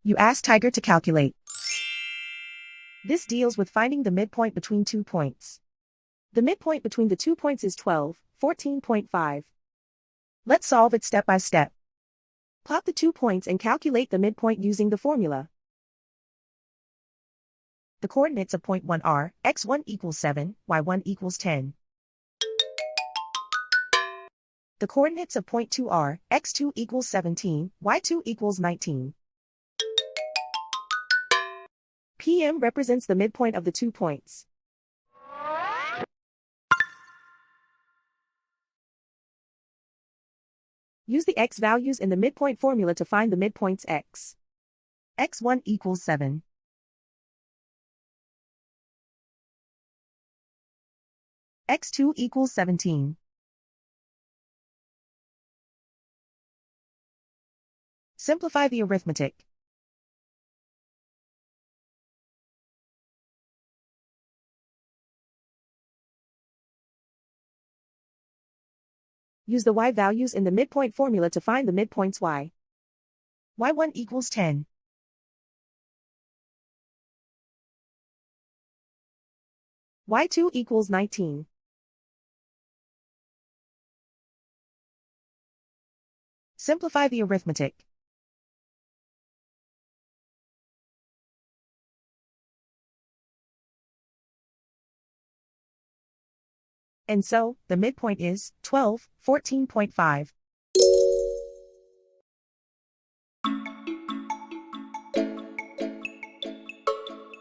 You ask Tiger to calculate. This deals with finding the midpoint between 2 points. The midpoint between the 2 points is 12, 14.5. Let's solve it step by step. Plot the 2 points and calculate the midpoint using the formula. The coordinates of point 1 are x1 equals 7, y1 equals 10. The coordinates of point 2 are x2 equals 17, y2 equals 19. PM represents the midpoint of the 2 points. Use the x values in the midpoint formula to find the midpoints x. x1 equals 7. x2 equals 17. Simplify the arithmetic. Use the y values in the midpoint formula to find the midpoints y. y1 equals 10. y2 equals 19. Simplify the arithmetic. And so, the midpoint is 12, 14.5.